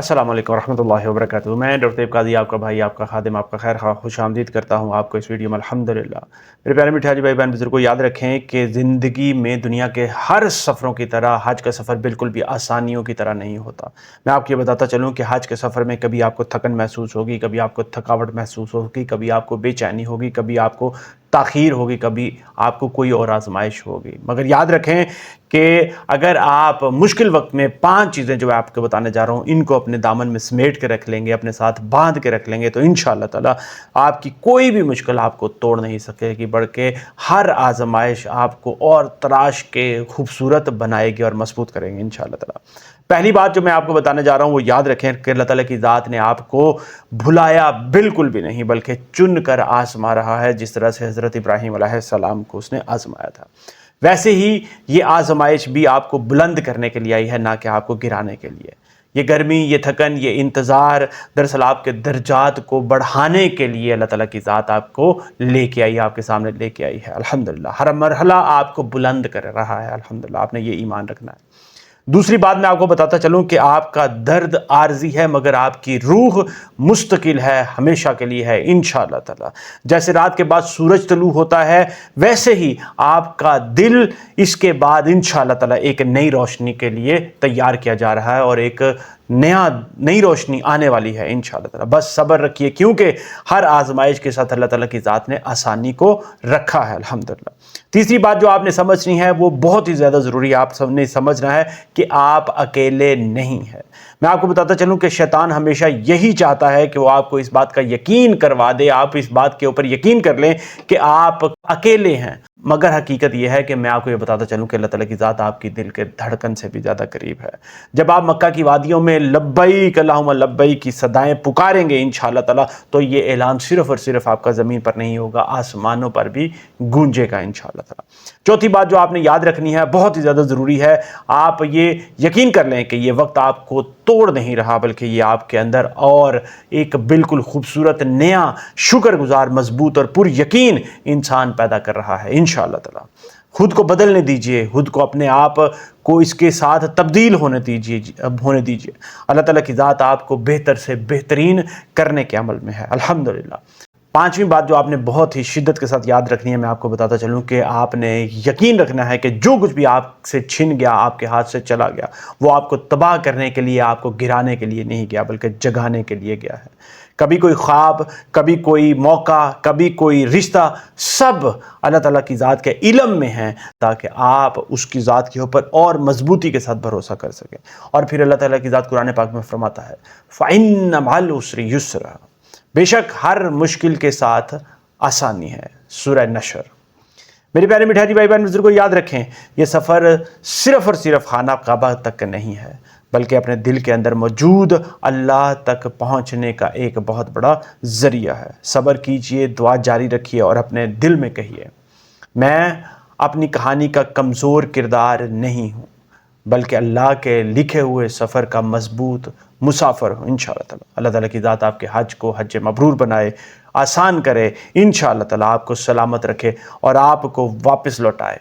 अस्सलाम वालेकुम रहमतुल्लाहि व बरकातुहू। मैं डॉक्टर तैयब कादरी, आपका भाई, आपका खादिम, आपका खैर खा खुश आमदीद करता हूँ आपको इस वीडियो में अल्हम्दुलिल्लाह। मेरे प्यारे मिठाई भाई बहन बुजुर्गों, याद रखें कि ज़िंदगी में दुनिया के हर सफ़रों की तरह हज का सफ़र बिल्कुल भी आसानियों की तरह नहीं होता। मैं आपको ये बताता चलूँ कि हज के सफ़र में कभी आपको थकन महसूस होगी, कभी आपको थकावट महसूस होगी, कभी आपको बेचैनी होगी, कभी आपको ताख़ीर होगी, कभी आपको कोई और आजमाइश होगी। मगर याद रखें कि अगर आप मुश्किल वक्त में 5 चीज़ें जो मैं आपको बताने जा रहा हूँ, इनको अपने दामन में समेट के रख लेंगे, अपने साथ बांध के रख लेंगे, तो इंशाअल्लाह ताला आपकी कोई भी मुश्किल आपको तोड़ नहीं सकेगी, बल्कि हर आजमाइश आपको और तराश के खूबसूरत बनाएगी और मजबूत करेंगे इंशाअल्लाह ताला। पहली बात जो मैं आपको बताने जा रहा हूँ वो याद रखें कि अल्लाह ताला की ज़ात ने आपको भुलाया बिल्कुल भी नहीं, बल्कि चुन कर आजमा रहा है। जिस तरह से हज़रत इब्राहीम अलैहिस्सलाम को उसने आजमाया था, वैसे ही ये आजमाइश भी आपको बुलंद करने के लिए आई है, ना कि आपको गिराने के लिए। ये गर्मी, ये थकन, ये इंतज़ार दरअसल आपके दर्जात को बढ़ाने के लिए अल्लाह ताला की ज़ात आपको लेके आई, आपके सामने लेके आई है। अल्हम्दुलिल्लाह, हर मरहला आपको बुलंद कर रहा है। अल्हम्दुलिल्लाह, आपने ये ईमान रखना है। दूसरी बात मैं आपको बताता चलूं कि आपका दर्द आर्जी है, मगर आपकी रूह मुस्तकिल है, हमेशा के लिए है इंशाअल्लाह ताला। जैसे रात के बाद सूरज तलू होता है, वैसे ही आपका दिल इसके बाद इंशाअल्लाह ताला एक नई रोशनी के लिए तैयार किया जा रहा है और एक नई रोशनी आने वाली है इंशाअल्लाह ताला। बस सब्र रखिए, क्योंकि हर आजमाइश के साथ अल्लाह ताला की ज़ात ने आसानी को रखा है अल्हम्दुलिल्लाह। तीसरी बात जो आपने समझनी है वो बहुत ही ज़्यादा ज़रूरी है, आप सबने समझना है कि आप अकेले नहीं हैं। मैं आपको बताता चलूं कि शैतान हमेशा यही चाहता है कि वो आपको इस बात का यकीन करवा दे, आप इस बात के ऊपर यकीन कर लें कि आप अकेले हैं। मगर हकीकत यह है कि मैं आपको ये बताता चलूं कि अल्लाह ताला की ज़ात आपकी दिल के धड़कन से भी ज़्यादा करीब है। जब आप मक्का की वादियों में लब्बैक अल्लाहुम्मा लब्बैक की सदाएं पुकारेंगे इंशाअल्लाह ताला, तो ये ऐलान सिर्फ़ और सिर्फ आपका ज़मीन पर नहीं होगा, आसमानों पर भी गूंजेगा इंशाअल्लाह ताला। चौथी बात जो आपने याद रखनी है, बहुत ही ज़्यादा ज़रूरी है, आप ये यकीन कर लें कि ये वक्त आपको तोड़ नहीं रहा, बल्कि ये आपके अंदर और एक बिल्कुल खूबसूरत नया शुक्रगुजार, मजबूत और पुर यकीन इंसान पैदा कर रहा है इंशाअल्लाह ताला। खुद को बदलने दीजिए, खुद को अपने आप को इसके साथ तब्दील होने दीजिए। अल्लाह ताला की ज़ात आपको बेहतर से बेहतरीन करने के अमल में है अल्हम्दुलिल्लाह। पांचवी बात जो आपने बहुत ही शिद्दत के साथ याद रखनी है, मैं आपको बताता चलूं कि आपने यकीन रखना है कि जो कुछ भी आपसे छिन गया, आपके हाथ से चला गया, वो आपको तबाह करने के लिए, आपको गिराने के लिए नहीं गया, बल्कि जगाने के लिए गया है। कभी कोई ख्वाब, कभी कोई मौका, कभी कोई रिश्ता, सब अल्लाह ताला की ज़ात के इल्म में है, ताकि आप उसकी ज़ात के ऊपर और मजबूती के साथ भरोसा कर सकें। और फिर अल्लाह ताला की ज़ात कुरान पाक में फरमाता है, फ़इन्न मअल उस्रि युस्रा, बेशक हर मुश्किल के साथ आसानी है। सूरह नशर। मेरे प्यारे मिठाई भाई बहन बुजुर्गों, याद रखें, यह सफ़र सिर्फ़ और सिर्फ खाना काबा तक नहीं है, बल्कि अपने दिल के अंदर मौजूद अल्लाह तक पहुँचने का एक बहुत बड़ा ज़रिया है। सब्र कीजिए, दुआ जारी रखिए और अपने दिल में कहिए, मैं अपनी कहानी का कमज़ोर किरदार नहीं हूँ, बल्कि अल्लाह के लिखे हुए सफ़र का मजबूत मुसाफिर हूँ इंशाअल्लाह ताला। अल्लाह ताला की ज़ात आपके हज को हज मबरूर बनाए, आसान करे इंशाअल्लाह ताला, आपको सलामत रखे और आपको वापस लौटाए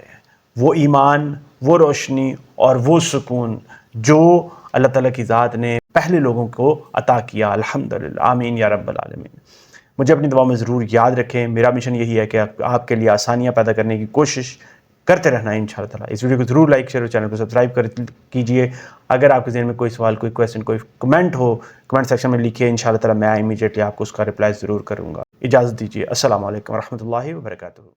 वो ईमान, वो रोशनी और वो सुकून जो अल्लाह ताला की ज़ात ने पहले लोगों को अता किया। अल्हम्दुलिल्लाह, आमीन या रब्बल आलमीन। मुझे अपनी दुआ में ज़रूर याद रखें। मेरा मिशन यही है कि आपके लिए आसानियाँ पैदा करने की कोशिश करते रहना है इंशाअल्लाह ताला। इस वीडियो को ज़रूर लाइक, शेयर और चैनल को सब्सक्राइब कीजिए। अगर आपके ज़हन में कोई सवाल, कोई क्वेश्चन, कोई कमेंट हो, कमेंट सेक्शन में लिखिए, इंशाअल्लाह ताला मैं इमीडिएटली आपको उसका रिप्लाई ज़रूर करूँगा। इजाज़त दीजिए। अस्सलाम वालेकुम रहमतुल्लाहि व बरकातुहू।